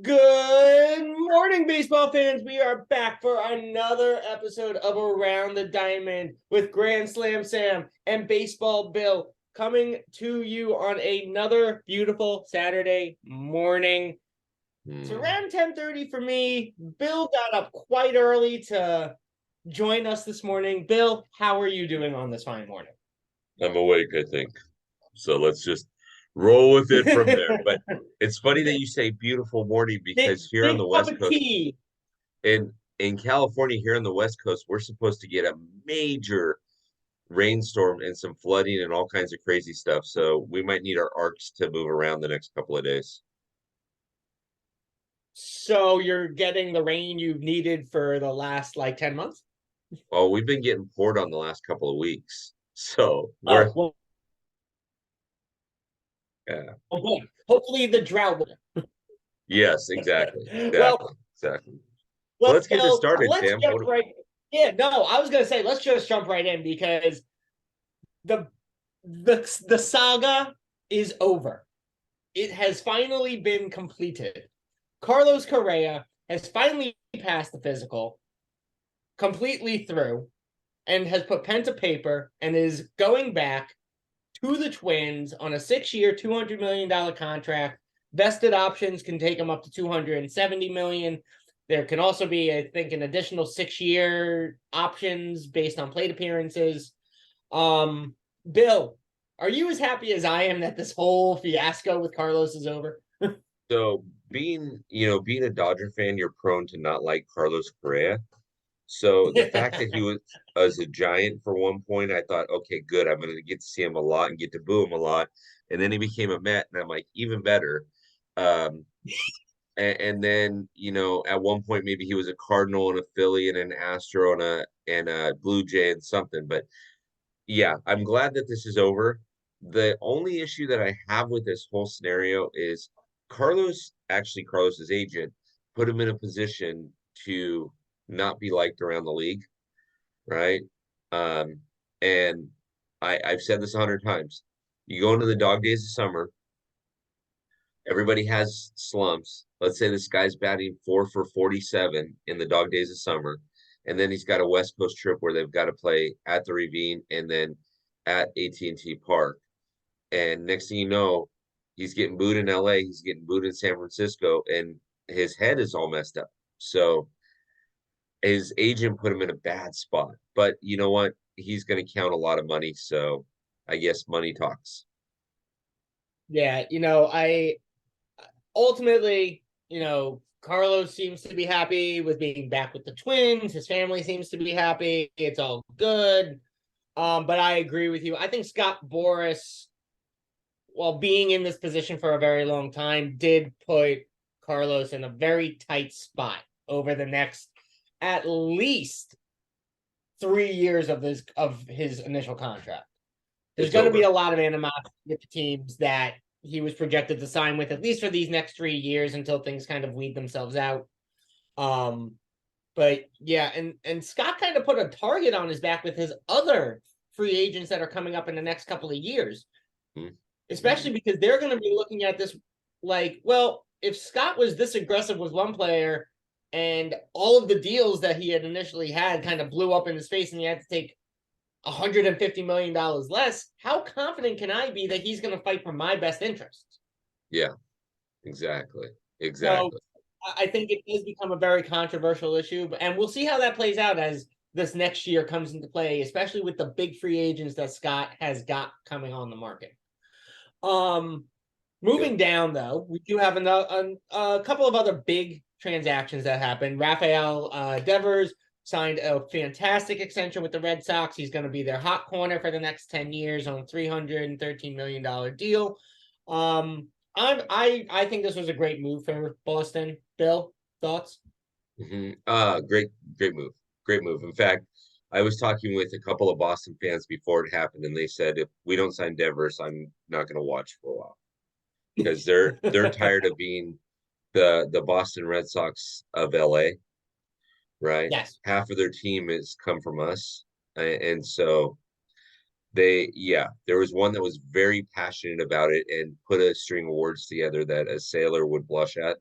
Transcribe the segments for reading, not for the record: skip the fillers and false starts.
Good morning, baseball fans. We are back for another episode of Around the Diamond with Grand Slam Sam and Baseball Bill coming to you on another beautiful Saturday morning. It's around 10:30 for me. Bill got up quite early to join us this morning. Bill, how are you doing on this fine morning? I'm awake, I think. So let's just roll with it from there. But it's funny that you say beautiful morning big, because here on big the cup West of Coast, tea. in California, here on the West Coast, we're supposed to get a major rainstorm and some flooding and all kinds of crazy stuff. So we might need our arcs to move around the next couple of days. So you're getting the rain you've needed for the last like 10 months? Well, we've been getting poured on the last couple of weeks. So we're Oh, well, yeah. good. Hopefully the drought will. Yes, exactly. well, Exactly. Exactly. Well, well, let's get this started, let's Sam. jump right. Yeah, no, I was gonna say let's just jump right in because the the saga is over. It has finally been completed. Carlos Correa has finally passed the physical completely through and has put pen to paper and is going back to the Twins on a 6-year, $200 million contract. Vested options can take him up to $270 million. There can also be, I think, an additional 6-year options based on plate appearances. Bill, are you as happy as I am that this whole fiasco with Carlos is over? So being a Dodger fan, you're prone to not like Carlos Correa. So the fact that he was as a Giant for one point, I thought, okay, good. I'm going to get to see him a lot and get to boo him a lot. And then he became a Met, and I'm like, even better. Um, and then at one point maybe he was a Cardinal and a Philly and an Astro and a Blue Jay and something. But yeah, I'm glad that this is over. The only issue that I have with this whole scenario is Carlos's agent, put him in a position to not be liked around the league, right? Um, and I've said this 100 times. You go into the dog days of summer, everybody has slumps. Let's say this guy's batting 4 for 47 in the dog days of summer, and then he's got a West Coast trip where they've got to play at the Ravine and then at AT&T Park. And next thing you know, he's getting booed in LA, he's getting booed in San Francisco, and his head is all messed up. So his agent put him in a bad spot. But you know what? He's going to count a lot of money. So I guess money talks. Yeah, I ultimately, Carlos seems to be happy with being back with the Twins. His family seems to be happy. It's all good. But I agree with you. I think Scott Boras, while being in this position for a very long time, did put Carlos in a very tight spot over the next at least 3 years of his initial contract. There's It's going to be over. a lot of animosity with the teams that he was projected to sign with, at least for these next 3 years until things kind of weed themselves out. Um, but yeah, and Scott kind of put a target on his back with his other free agents that are coming up in the next couple of years, Mm-hmm. especially because they're going to be looking at this like, well, if Scott was this aggressive with one player and all of the deals that he had initially had kind of blew up in his face and he had to take $150 million less, how confident can I be that he's going to fight for my best interests? Yeah, exactly. So Exactly. I think it does become a very controversial issue, and we'll see how that plays out as this next year comes into play, especially with the big free agents that Scott has got coming on the market. Um, Yep. Moving down though, we do have a couple of other big transactions that happened. Rafael Devers signed a fantastic extension with the Red Sox. He's going to be their hot corner for the next 10 years on a $313 million deal. I think this was a great move for Boston. Bill, thoughts? Great move. Great move. In fact, I was talking with a couple of Boston fans before it happened, and they said if we don't sign Devers, I'm not going to watch for a while because they're tired of being the Boston Red Sox of LA, right? Yes. Half of their team has come from us, and so yeah, there was one that was very passionate about it and put a string of words together that a sailor would blush at.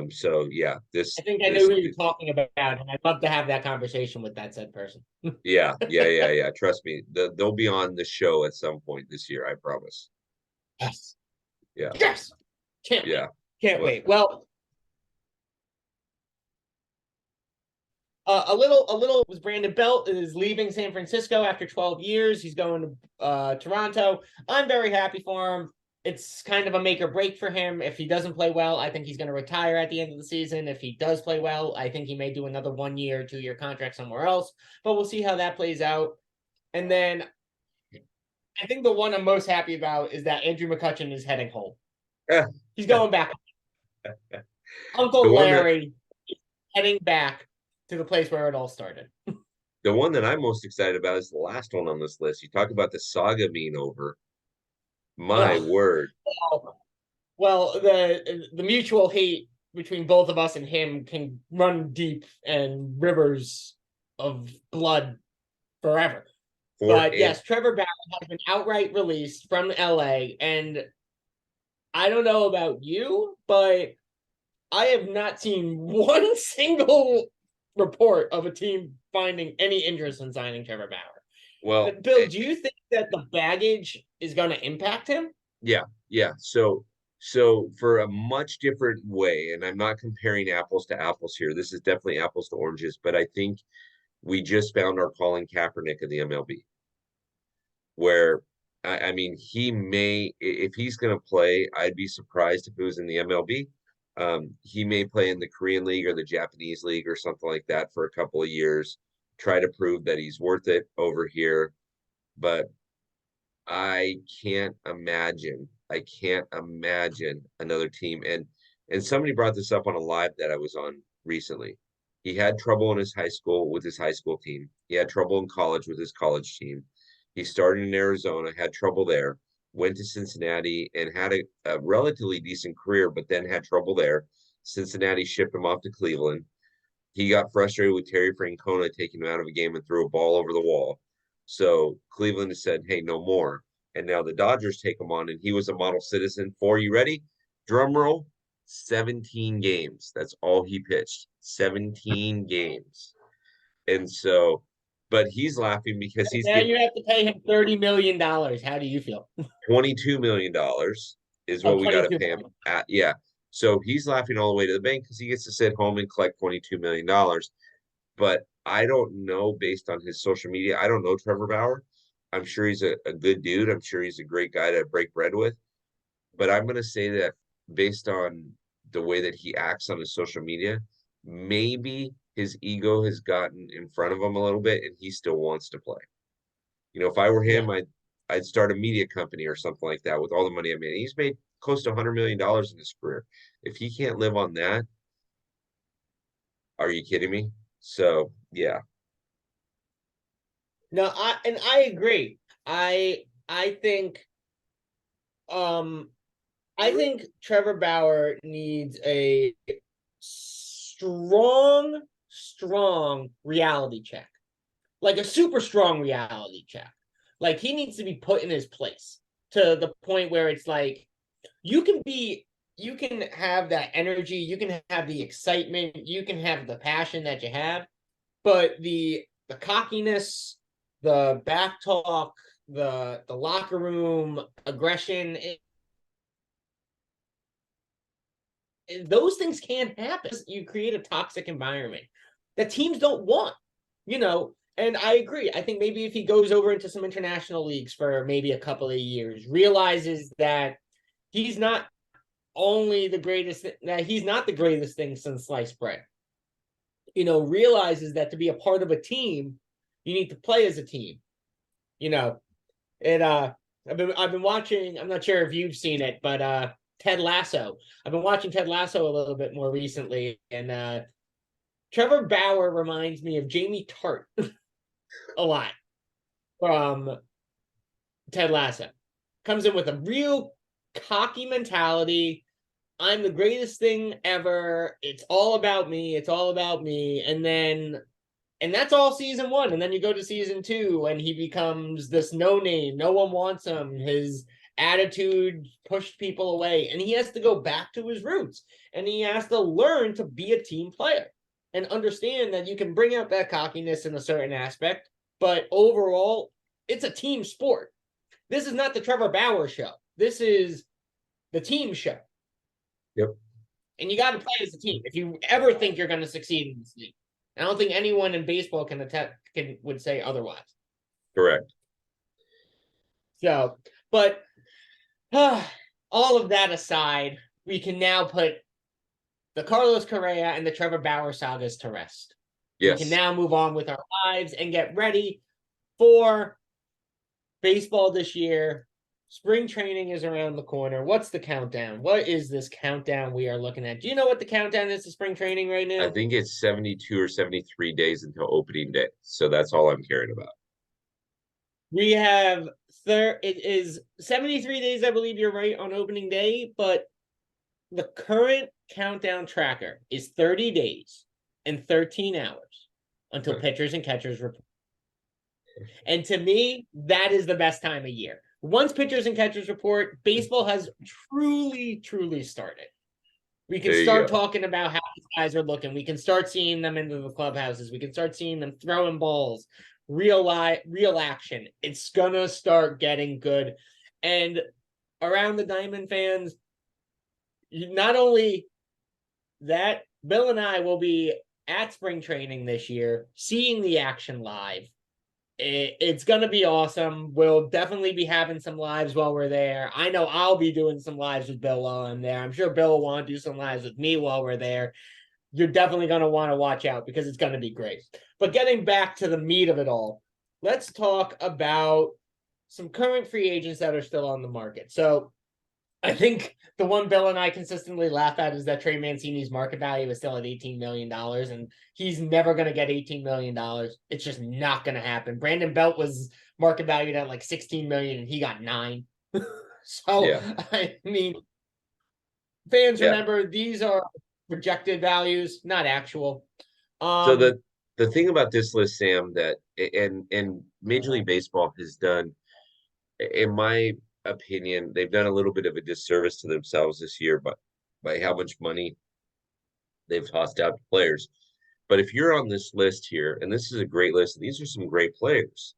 So yeah, I think I know this who you're talking about, and I'd love to have that conversation with that said person. yeah. Trust me, they'll be on the show at some point this year. I promise. Yes. Yeah, Yes. Can't wait. yeah. Can't Well, wait. Well, a little was Brandon Belt is leaving San Francisco after 12 years. He's going to Toronto. I'm very happy for him. It's kind of a make or break for him. If he doesn't play well, I think he's going to retire at the end of the season. If he does play well, I think he may do another 1 year, 2 year contract somewhere else. But we'll see how that plays out. And then I think the one I'm most happy about is that Andrew McCutchen is heading home. the He's going back. Uncle one that Larry is heading back to the place where it all started. the one that I'm most excited about is the last one on this list. You talk about the saga being over. My Ugh. word. Well, the mutual hate between both of us and him can run deep and rivers of blood forever. For But it, yes, Trevor Bauer has been outright released from LA, and I don't know about you, but I have not seen one single report of a team finding any interest in signing Trevor Bauer. well, Bill, do you think that the baggage is going to impact him? yeah. So for a much different way, and I'm not comparing apples to apples here. This is definitely apples to oranges, but I think we just found our Colin Kaepernick of the MLB, where I mean, he may, if he's going to play, I'd be surprised if it was in the MLB. He may play in the Korean League or the Japanese League or something like that for a couple of years, try to prove that he's worth it over here. But I can't imagine another team. And somebody brought this up on a live that I was on recently. He had trouble in his high school with his high school team. He had trouble in college with his college team. He started in Arizona, had trouble there, went to Cincinnati and had a relatively decent career, but then had trouble there. Cincinnati shipped him off to Cleveland. He got frustrated with Terry Francona taking him out of a game and threw a ball over the wall. So Cleveland has said, hey, no more. And now the Dodgers take him on, and he was a model citizen for, you ready? Drum roll, 17 games. That's all he pitched. 17 games. And so, but he's laughing because he's Now getting you have to pay him $30 million. How do you feel? $22 million is Oh, what we got to 22 pay him million. at. Yeah. So he's laughing all the way to the bank because he gets to sit home and collect $22 million. But I don't know based on his social media. I don't know Trevor Bauer. I'm sure he's a good dude. I'm sure he's a great guy to break bread with. But I'm going to say that based on the way that he acts on his social media, maybe his ego has gotten in front of him a little bit and he still wants to play. You know, if I were Yeah. him, I'd start a media company or something like that with all the money I made. He's made close to $100 million in his career. If he can't live on that, are you kidding me? So yeah, No, I agree. I think um I think Trevor Bauer needs a strong reality check. Like a super strong reality check. Like he needs to be put in his place to the point where it's like you can be you can have that energy, you can have the excitement, you can have the passion that you have, but the cockiness, the back talk, the locker room aggression, those things can't happen. You create a toxic environment that teams don't want, you know. And I agree. I think maybe if he goes over into some international leagues for maybe a couple of years, realizes that he's not only the greatest, that he's not the greatest thing since sliced bread, you know, realizes that to be a part of a team, you need to play as a team, you know. It I've been watching, I'm not sure if you've seen it, but Ted Lasso. I've been watching Ted Lasso a little bit more recently, and Trevor Bauer reminds me of Jamie Tart a lot from Ted Lasso. Comes in with a real cocky mentality. I'm the greatest thing ever. It's all about me. It's all about me. And that's all season one. And then you go to season two and he becomes this no name. No one wants him. His attitude pushed people away, and he has to go back to his roots, and he has to learn to be a team player and understand that you can bring out that cockiness in a certain aspect, but overall, it's a team sport. This is not the Trevor Bauer show. This is the team show. Yep. And you got to play as a team if you ever think you're going to succeed in this league. I don't think anyone in baseball would say otherwise. Correct. So, but all of that aside, we can now put the Carlos Correa and the Trevor Bauer sagas to rest. Yes. We can now move on with our lives and get ready for baseball this year. Spring training is around the corner. What's the countdown? What is this countdown we are looking at? Do you know what the countdown is to spring training right now? I think it's 72 or 73 days until opening day. So that's all I'm caring about. We have it is 73 days, I believe you're right, on opening day, but the current countdown tracker is 30 days and 13 hours until pitchers and catchers report. And to me, that is the best time of year. Once pitchers and catchers report, baseball has truly, truly started. We can start talking about how these guys are looking. We can start seeing them into the clubhouses. We can start seeing them throwing balls, real action. It's going to start getting good. And around the Diamond fans, not only that, Bill and I will be at spring training this year, seeing the action live. It's going to be awesome. We'll definitely be having some lives while we're there. I know I'll be doing some lives with Bill while I'm there. I'm sure Bill will want to do some lives with me while we're there. You're definitely going to want to watch out because it's going to be great. But getting back to the meat of it all, let's talk about some current free agents that are still on the market. So I think the one Bill and I consistently laugh at is that Trey Mancini's market value is still at $18 million, and he's never going to get $18 million. It's just not going to happen. Brandon Belt was market valued at like $16 million, and he got 9. So, yeah. I mean, fans remember these are projected values, not actual. So the thing about this list, Sam, that and Major League Baseball has done, in my opinion, they've done a little bit of a disservice to themselves this year, but by how much money they've tossed out to players. But if you're on this list here, and this is a great list, and these are some great players.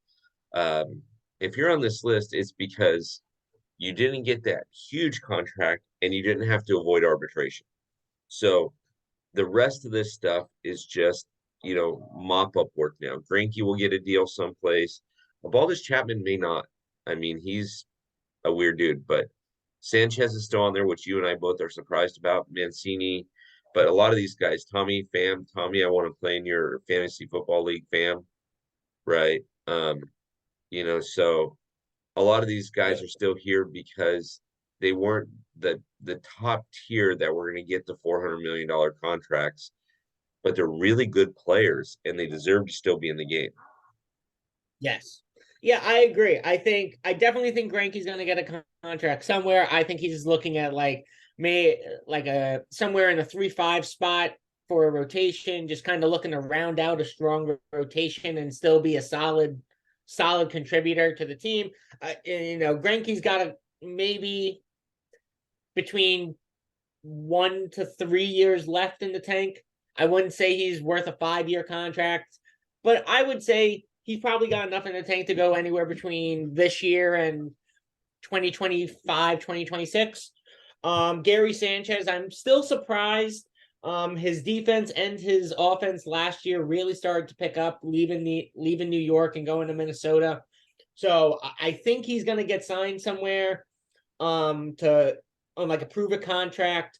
If you're on this list, it's because you didn't get that huge contract and you didn't have to avoid arbitration. So the rest of this stuff is just, mop up work now. Greinke will get a deal someplace. Aroldis Chapman may not. I mean, he's a weird dude, but Sanchez is still on there, which you and I both are surprised about. Mancini, but a lot of these guys, Tommy, I want to play in your fantasy football league, fam, right? So a lot of these guys are still here because they weren't the top tier that were going to get the $400 million contracts, but they're really good players and they deserve to still be in the game. Yes. Yeah, I agree. I definitely think Greinke's going to get a contract somewhere. I think he's looking at somewhere in the 3-5 spot for a rotation, just kind of looking to round out a strong rotation and still be a solid contributor to the team. Greinke's got maybe between 1 to 3 years left in the tank. I wouldn't say he's worth a 5-year contract, but I would say he's probably got enough in the tank to go anywhere between this year and 2025, 2026. Gary Sanchez, I'm still surprised. His defense and his offense last year really started to pick up, leaving New York and going to Minnesota. So I think he's going to get signed somewhere on like a prove-it contract.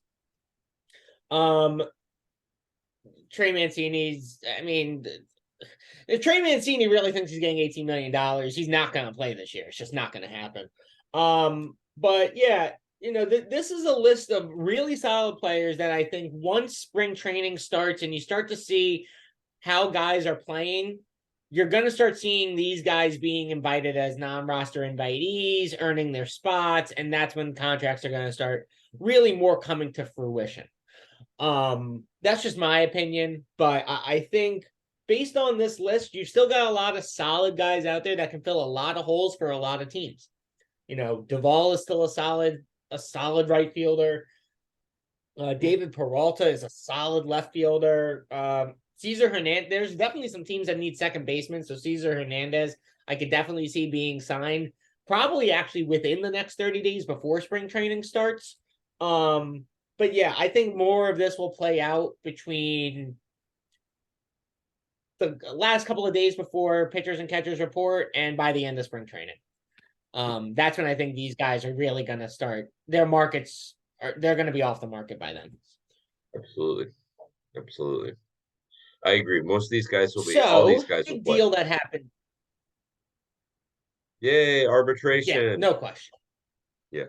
Trey Mancini's, if Trey Mancini really thinks he's getting $18 million, he's not going to play this year. It's just not going to happen. But yeah, this is a list of really solid players that I think once spring training starts and you start to see how guys are playing, you're going to start seeing these guys being invited as non-roster invitees, earning their spots, and that's when contracts are going to start really more coming to fruition. That's just my opinion, but I think based on this list, you've still got a lot of solid guys out there that can fill a lot of holes for a lot of teams. Duvall is still a solid right fielder. David Peralta is a solid left fielder. Cesar Hernandez, there's definitely some teams that need second baseman. So Cesar Hernandez, I could definitely see being signed probably actually within the next 30 days before spring training starts. But yeah, I think more of this will play out between the last couple of days before pitchers and catchers report and by the end of spring training. That's when I think these guys are really going to start their markets. They're going to be off the market by then. Absolutely. I agree. Most of these guys will be. So, all these guys will big play. deal that happened. Yay, Yeah, arbitration. no question. Yeah.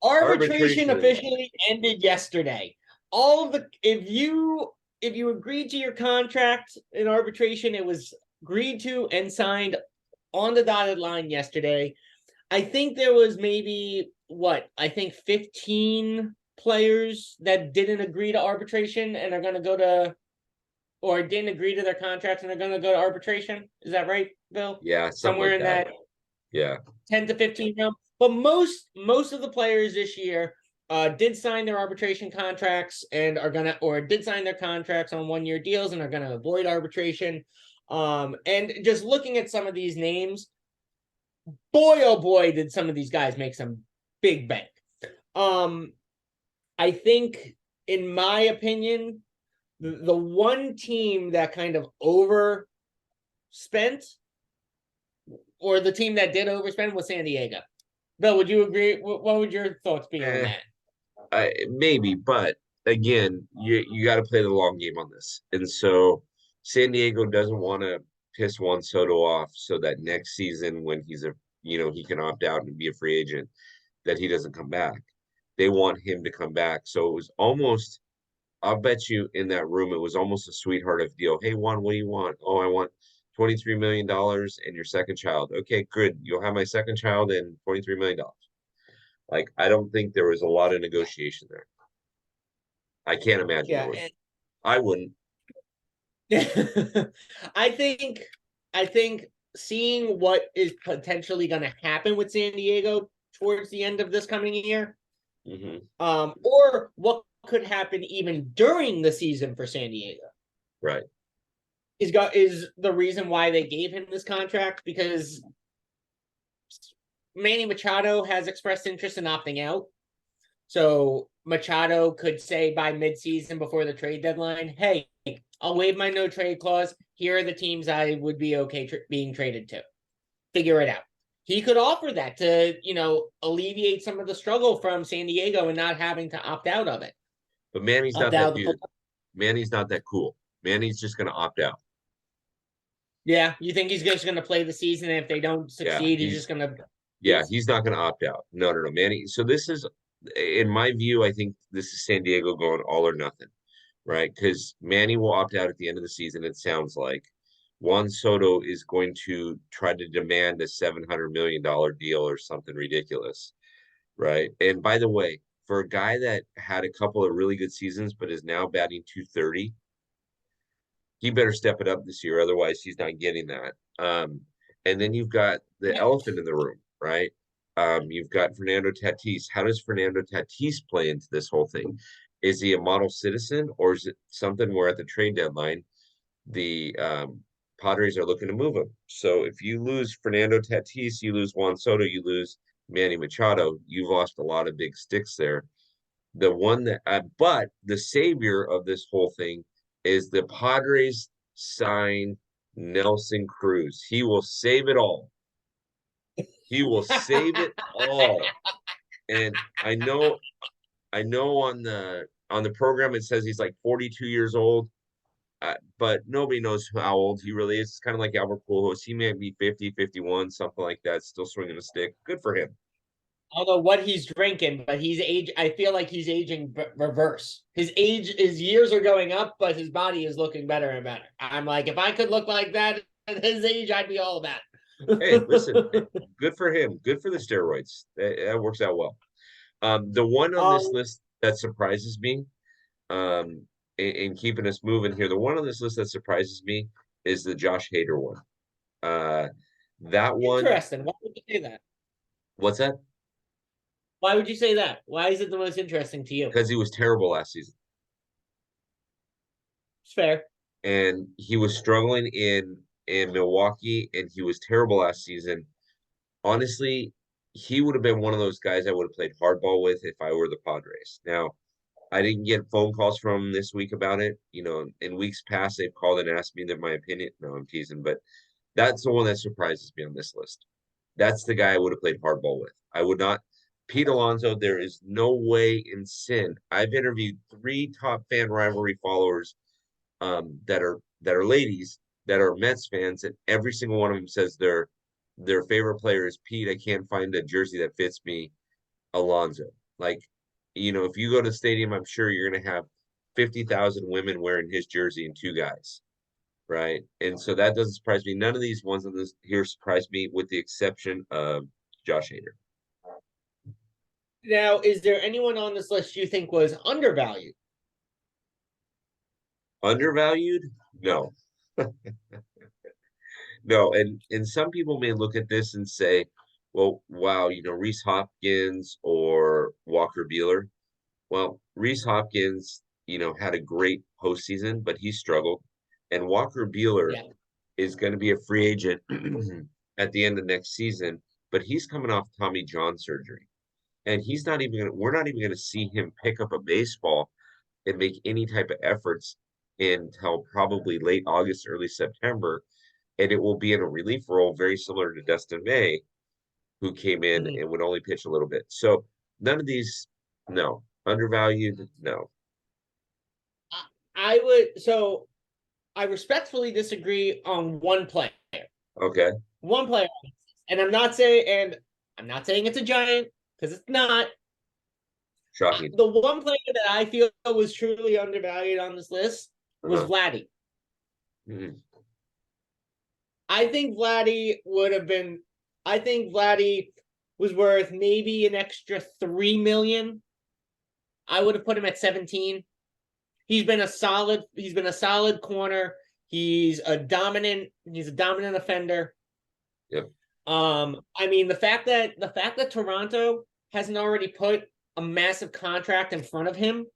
Arbitration officially ended yesterday. All of the if you agreed to your contract in arbitration, it was agreed to and signed on the dotted line yesterday. I think there was maybe 15 players that didn't agree to arbitration and are going to go to, or didn't agree to their contracts and are going to go to arbitration. Is that right, Bill? Yeah, somewhere like in that. Yeah, 10 to 15 round. But most of the players this year did sign their arbitration contracts and are gonna, or did sign their contracts on 1-year deals and are gonna avoid arbitration. And just looking at some of these names, boy oh boy, did some of these guys make some big bank. I think, in my opinion, the one team that kind of overspent, or the team that did overspend, was San Diego. Bill, would you agree? What would your thoughts be on that? Maybe, but again, you got to play the long game on this, and so San Diego doesn't want to piss Juan Soto off, so that next season when he's he can opt out and be a free agent, that he doesn't come back. They want him to come back, so it was almost. I'll bet you in that room it was almost a sweetheart of deal. Hey Juan, what do you want? Oh, I want $23 million and your second child. Okay, good. You'll have my second child and $23 million. Like, I don't think there was a lot of negotiation there. I can't imagine there was. I wouldn't. I think seeing what is potentially going to happen with San Diego towards the end of this coming year, or what could happen even during the season for San Diego, right, is the reason why they gave him this contract, because Manny Machado has expressed interest in opting out. So Machado could say by midseason before the trade deadline, hey, I'll waive my no trade clause. Here are the teams I would be okay being traded to. Figure it out. He could offer that to, alleviate some of the struggle from San Diego and not having to opt out of it. But Manny's not that dude. Manny's not that cool. Manny's just going to opt out. Yeah, you think he's just going to play the season, and if they don't succeed, he's just going to... Yeah, he's not going to opt out. No, Manny. So this is, in my view, I think this is San Diego going all or nothing, right? Because Manny will opt out at the end of the season, it sounds like. Juan Soto is going to try to demand a $700 million deal or something ridiculous, right? And by the way, for a guy that had a couple of really good seasons but is now batting .230, he better step it up this year. Otherwise, he's not getting that. And then you've got the elephant in the room, right? You've got Fernando Tatis. How does Fernando Tatis play into this whole thing? Is he a model citizen, or is it something where at the trade deadline, the Padres are looking to move him? So if you lose Fernando Tatis, you lose Juan Soto, you lose Manny Machado, you've lost a lot of big sticks there. The one that, but the savior of this whole thing is the Padres sign Nelson Cruz. He will save it all. He will save it all. And I know on the program it says he's like 42 years old, but nobody knows how old he really is. It's kind of like Albert Pujols. He may be 50, 51, something like that, still swinging a stick. Good for him. I don't know what he's drinking, but I feel like he's aging reverse. His years are going up, but his body is looking better and better. I'm like, if I could look like that at his age, I'd be all about it. Hey, listen, good for him. Good for the steroids. That works out well. The one on this list that surprises me, in keeping us moving here, the one on this list that surprises me is the Josh Hader one. That one. Interesting. Why would you say that? What's that? Why would you say that? Why is it the most interesting to you? because he was terrible last season. It's fair. And he was struggling in Milwaukee, and he was terrible last season. Honestly, he would have been one of those guys I would have played hardball with if I were the Padres. Now, I didn't get phone calls from him this week about it. In weeks past, they've called and asked me my opinion. No, I'm teasing, but that's the one that surprises me on this list. That's the guy I would have played hardball with. I would not. Pete Alonso, there is no way in sin. I've interviewed 3 top fan rivalry followers that are ladies that are Mets fans, and every single one of them says their favorite player is Pete. I can't find a jersey that fits me, Alonso. Like, if you go to the stadium, I'm sure you're gonna have 50,000 women wearing his jersey and 2 guys, right? And so that doesn't surprise me. None of these ones on this here surprise me, with the exception of Josh Hader. Now, is there anyone on this list you think was undervalued? Undervalued? No. No, and some people may look at this and say, well, wow, Reese Hopkins or Walker Buehler. Well, Reese Hopkins, had a great postseason, but he struggled. And Walker Buehler Yeah. is going to be a free agent at the end of next season, but he's coming off Tommy John surgery. And we're not even going to see him pick up a baseball and make any type of efforts until probably late August, early September. And it will be in a relief role, very similar to Dustin May, who came in Mhm. and would only pitch a little bit. So none of these, no. Undervalued, no. I would. So I respectfully disagree on one player. Okay. One player, and I'm not saying it's a giant, because it's not. Shocking. The one player that I feel was truly undervalued on this list was Uh-huh. Vladdy. Mhm. I think Vladdy would have been. I think Vladdy was worth maybe an extra 3 million. I would have put him at 17. He's been a solid. He's been a solid corner. He's a dominant. He's a dominant offender. Yep. I mean, the fact that Toronto hasn't already put a massive contract in front of him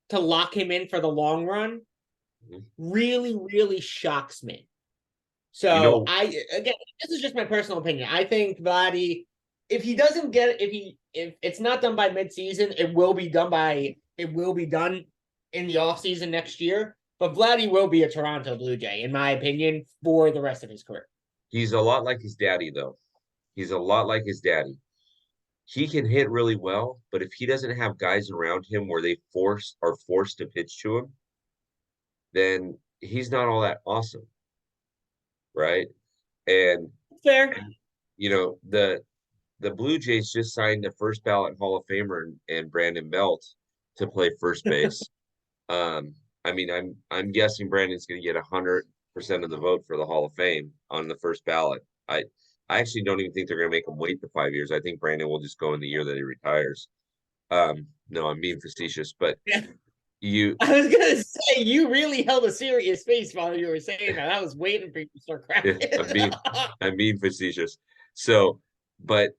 to lock him in for the long run Mhm. really, really shocks me. You So know, again, this is just my personal opinion. I think Vladdy, if he doesn't get, if it's not done by midseason, it will be done in the offseason next year. But Vladdy will be a Toronto Blue Jay, in my opinion, for the rest of his career. he's a lot like his daddy, though. He's a lot like his daddy. He can hit really well, but if he doesn't have guys around him where they are forced to pitch to him, then he's not all that awesome, right? And Fair. you know, the Blue Jays just signed a first ballot Hall of Famer and Brandon Belt to play first base. Um, I mean, I'm guessing Brandon's going to get 100% of the vote for the Hall of Fame on the first ballot. I actually don't even think they're going to make him wait the 5 years. I think Brandon will just go in the year that he retires. No, I'm being facetious, but Yeah. you, I was gonna say you really held a serious face while you were saying that. I was waiting for you to start yeah, cracking. I'm being facetious. So, but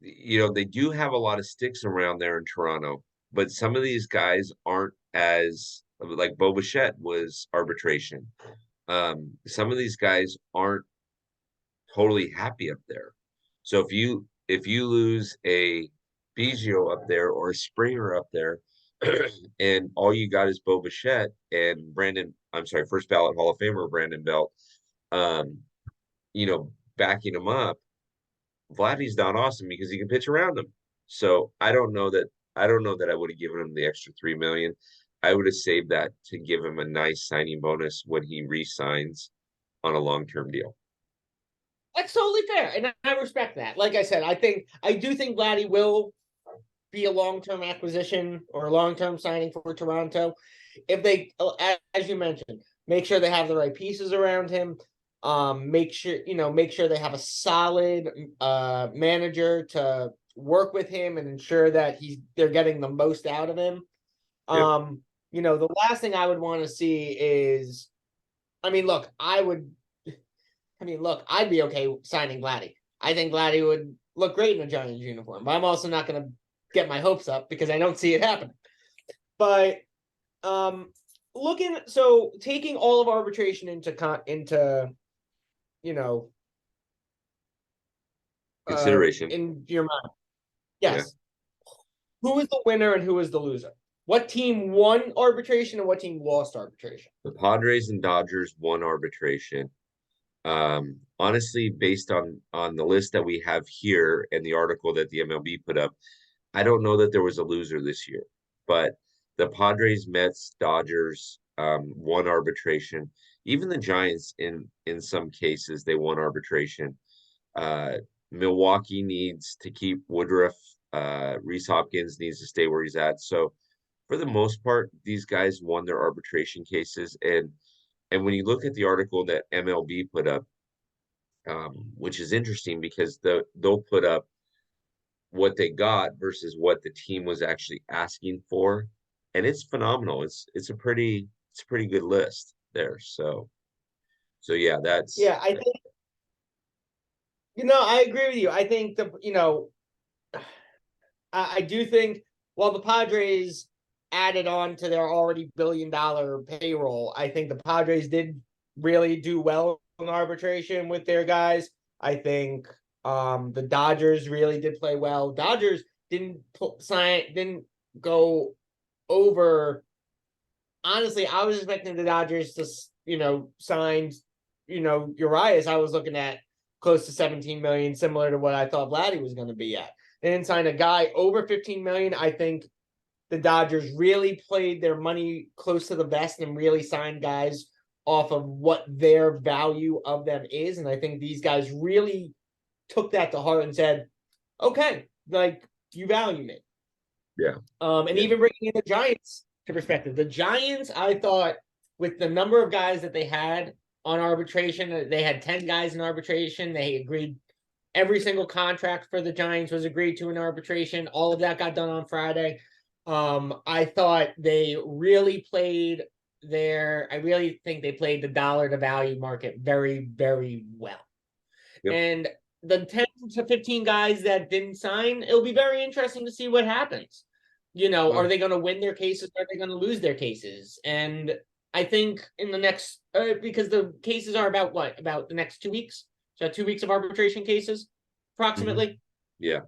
they do have a lot of sticks around there in Toronto, but some of these guys aren't as like Bo Bichette was arbitration. Some of these guys aren't totally happy up there. So if you lose a Biggio up there or a Springer up there, and all you got is Bo Bichette and I'm sorry, first ballot Hall of Famer Brandon Belt, um, backing him up, Vladdy's not awesome because he can pitch around him. So I don't know that I would have given him the extra 3 million. I would have saved that to give him a nice signing bonus when he re-signs on a long-term deal. That's totally fair, and I respect that. Like I said, I do think Vladdy will be a long-term acquisition or a long-term signing for Toronto if they, as you mentioned, make sure they have the right pieces around him. Make sure they have a solid manager to work with him and ensure that they're getting the most out of him. Yep. The last thing I would want to see is, I mean, look, I'd be okay signing Vladdy. I think Vladdy would look great in a Giants uniform. But I'm also not going to get my hopes up because I don't see it happening. But taking all of arbitration into Consideration. in your mind, Yeah. yes. Who is the winner and who is the loser? What team won arbitration and what team lost arbitration? The Padres and Dodgers won arbitration. Honestly, based on the list that we have here and the article that the MLB put up, I don't know that there was a loser this year. But the Padres, Mets, Dodgers won arbitration. Even the Giants, in some cases, they won arbitration. Uh, Milwaukee needs to keep Woodruff. Rhys Hopkins needs to stay where he's at. So for the most part, these guys won their arbitration cases. And when you look at the article that MLB put up, which is interesting because they'll put up what they got versus what the team was actually asking for, and it's phenomenal. It's a pretty good list there. So yeah, that's Yeah, I think I agree with you. I think I do think while the Padres added on to their already $1 billion payroll, I think the Padres did really do well in arbitration with their guys. I think the Dodgers really did play well. Dodgers didn't go over. Honestly, I was expecting the Dodgers to sign Urias. I was looking at close to 17 million, similar to what I thought Vladdy was going to be at. They didn't sign a guy over 15 million. I think the Dodgers really played their money close to the vest and really signed guys off of what their value of them is. And I think these guys really took that to heart and said, okay, like, you value me. yeah. And even bringing in the Giants to perspective. The Giants, I thought, with the number of guys that they had on arbitration, they had 10 guys in arbitration. They agreed every single contract for the Giants was agreed to in arbitration. All of that got done on Friday. I thought they really played I really think they played the dollar to value market very, very well. Yep. And the 10 to 15 guys that didn't sign, it'll be very interesting to see what happens. Are they going to win their cases? Are they going to lose their cases? And I think in the next, because the cases are about what? About the next 2 weeks? So 2 weeks of arbitration cases, approximately. Mm-hmm. Yeah.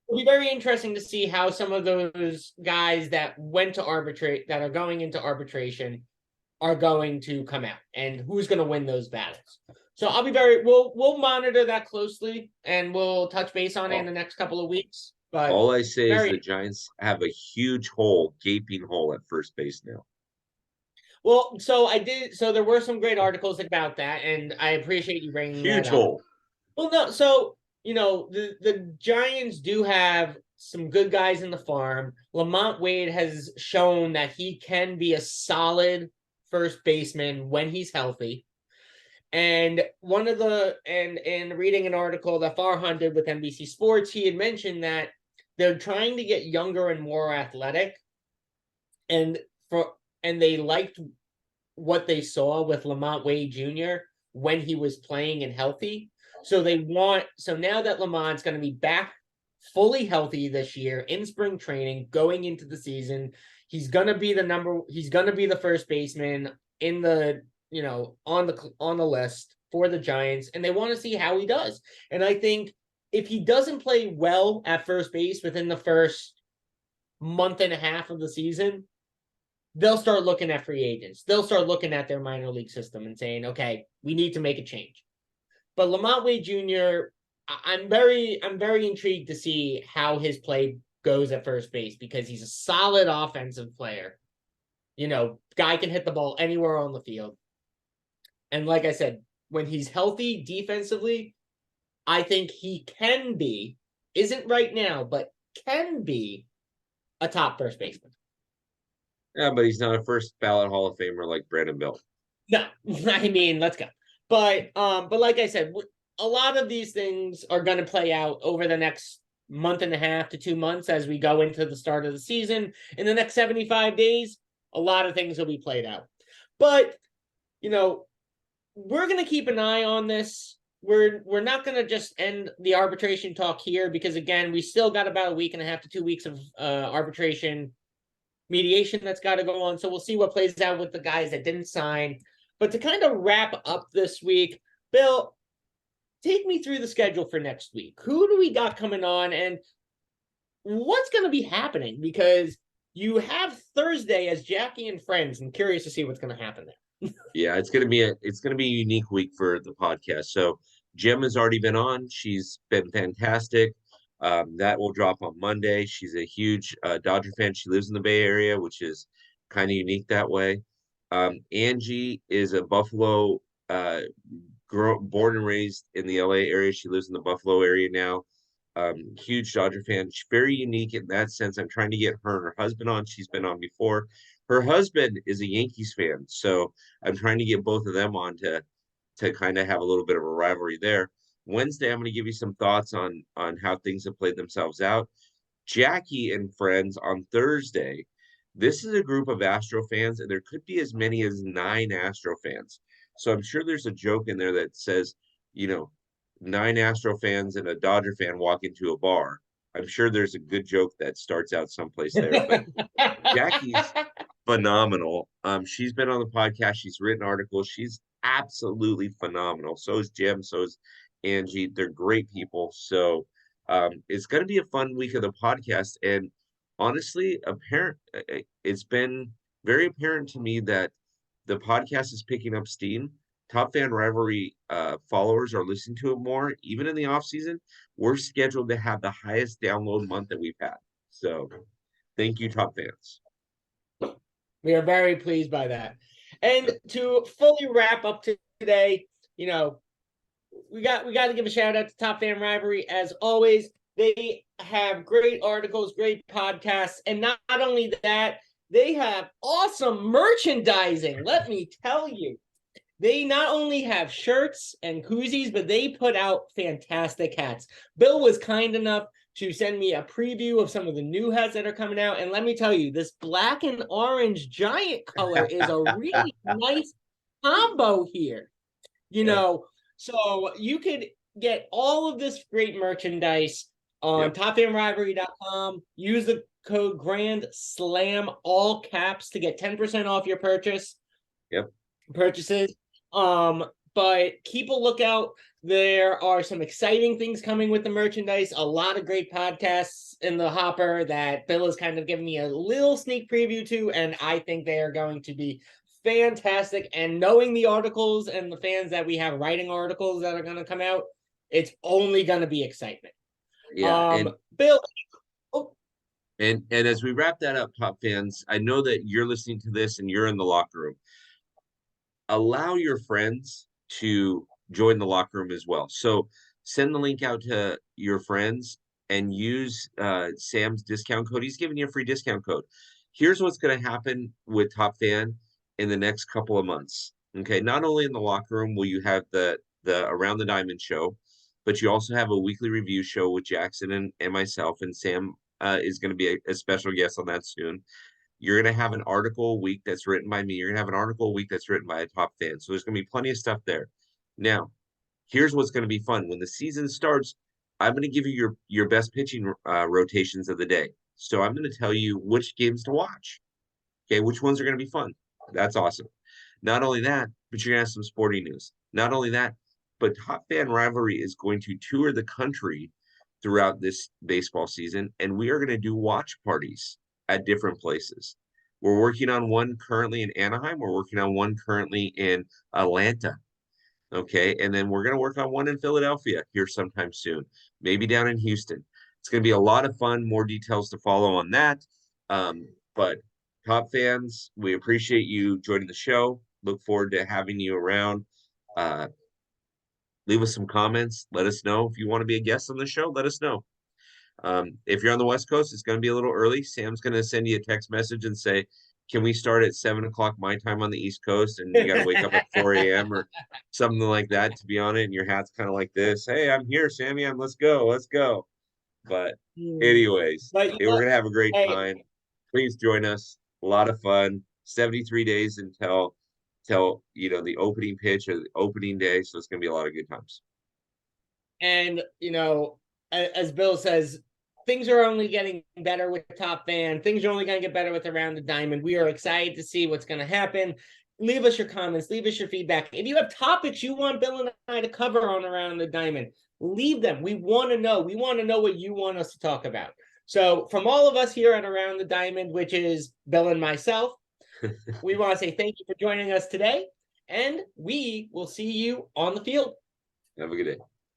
It'll be very interesting to see how some of those guys that went to arbitrate, that are going into arbitration, are going to come out and who's going to win those battles. So we'll monitor that closely and we'll touch base on it in the next couple of weeks. But all I say is the Giants have a huge gaping hole at first base now. Well, so there were some great articles about that, and I appreciate you bringing that up. Huge hole. Well, no, so the Giants do have some good guys in the farm. Lamont Wade has shown that he can be a solid first baseman when he's healthy. And reading an article that Farhan did with NBC Sports, he had mentioned that they're trying to get younger and more athletic, and they liked what they saw with Lamont Wade Jr. when he was playing and healthy. So now that Lamont's going to be back fully healthy this year in spring training, going into the season, he's going to be the first baseman in the, on the list for the Giants, and they want to see how he does. And I think if he doesn't play well at first base within the first month and a half of the season, they'll start looking at free agents. They'll start looking at their minor league system and saying, okay, we need to make a change. But Lamont Wade Jr., I'm very intrigued to see how his play goes at first base because he's a solid offensive player. Guy can hit the ball anywhere on the field. And like I said, when he's healthy defensively, I think he can be, isn't right now, but can be a top first baseman. Yeah, but he's not a first ballot Hall of Famer like Brandon Belt. No, I mean, let's go. But like I said, a lot of these things are going to play out over the next month and a half to 2 months as we go into the start of the season. In the next 75 days, a lot of things will be played out. But, we're going to keep an eye on this. we're not going to just end the arbitration talk here because again, we still got about a week and a half to 2 weeks of arbitration mediation that's got to go on. So we'll see what plays out with the guys that didn't sign. But to kind of wrap up this week, Bill, take me through the schedule for next week. Who do we got coming on and what's going to be happening? Because you have Thursday as Jackie and Friends. I'm curious to see what's going to happen there. Yeah, it's gonna be a unique week for the podcast. So Jim has already been on. She's been fantastic. That will drop on Monday. She's a huge Dodger fan. She lives in the Bay Area, which is kind of unique that way. Angie is a Buffalo girl, born and raised in the LA area. She lives in the Buffalo area now. Huge Dodger fan. She's very unique in that sense. I'm trying to get her and her husband on. She's been on before. Her husband is a Yankees fan, so I'm trying to get both of them on to kind of have a little bit of a rivalry there. Wednesday, I'm going to give you some thoughts on how things have played themselves out. Jackie and Friends on Thursday. This is a group of Astro fans, and there could be as many as 9 Astro fans. So I'm sure there's a joke in there that says, 9 Astro fans and a Dodger fan walk into a bar. I'm sure there's a good joke that starts out someplace there. But Jackie's phenomenal. She's been on the podcast. She's written articles. She's absolutely phenomenal. So is Jim. So is Angie. They're great people. So it's going to be a fun week of the podcast. And honestly, it's been very apparent to me that the podcast is picking up steam. Top Fan Rivalry followers are listening to it more. Even in the off season, we're scheduled to have the highest download month that we've had. So thank you, Top Fans. We are very pleased by that. And to fully wrap up today, we got to give a shout out to Top Fan Rivalry as always. They have great articles, great podcasts, and not only that, they have awesome merchandising. Let me tell you. They not only have shirts and koozies, but they put out fantastic hats. Bill was kind enough to send me a preview of some of the new hats that are coming out. And let me tell you, this black and orange giant color is a really nice combo here. So you could get all of this great merchandise on topfanrivalry.com. Use the code GRANDSLAM, all caps, to get 10% off your purchases. But keep a lookout. There are some exciting things coming with the merchandise. A lot of great podcasts in the hopper that Bill has kind of given me a little sneak preview to, and I think they are going to be fantastic. And knowing the articles and the fans that we have writing articles that are going to come out, it's only going to be excitement. Yeah, Bill. And as we wrap that up, Top Fans, I know that you're listening to this and you're in the locker room. Allow your friends to join the locker room as well. So send the link out to your friends and use Sam's discount code. He's giving you a free discount code. Here's what's going to happen with Top Fan in the next couple of months. Okay, not only in the locker room will you have the Around the Diamond show, but you also have a weekly review show with Jackson and myself, and Sam is going to be a special guest on that soon. You're going to have an article a week that's written by me. You're going to have an article a week that's written by a top fan. So there's going to be plenty of stuff there. Now, here's what's going to be fun. When the season starts, I'm going to give you your best pitching rotations of the day. So I'm going to tell you which games to watch. Okay, which ones are going to be fun. That's awesome. Not only that, but you're going to have some sporting news. Not only that, but Top Fan Rivalry is going to tour the country throughout this baseball season, and we are going to do watch parties at different places. We're working on one currently in Anaheim. We're working on one currently in Atlanta. Okay. And then we're going to work on one in Philadelphia here sometime soon, maybe down in Houston. It's going to be a lot of fun. More details to follow on that. But Top Fans, we appreciate you joining the show. Look forward to having you around. Leave us some comments. Let us know if you want to be a guest on the show. Let us know. If you're on the West Coast, it's going to be a little early. Sam's going to send you a text message and say, can we start at 7:00 my time on the East Coast? And you got to wake up at 4 a.m. or something like that to be on it. And your hat's kind of like this. Hey, I'm here, Sammy. Let's go. But anyways, we're going to have a great time. Please join us. A lot of fun. 73 days until the opening pitch or the opening day. So it's going to be a lot of good times. And, as Bill says, things are only getting better with Top Fan. Things are only going to get better with Around the Diamond. We are excited to see what's going to happen. Leave us your comments. Leave us your feedback. If you have topics you want Bill and I to cover on Around the Diamond, leave them. We want to know. We want to know what you want us to talk about. So from all of us here at Around the Diamond, which is Bill and myself, we want to say thank you for joining us today, and we will see you on the field. Have a good day.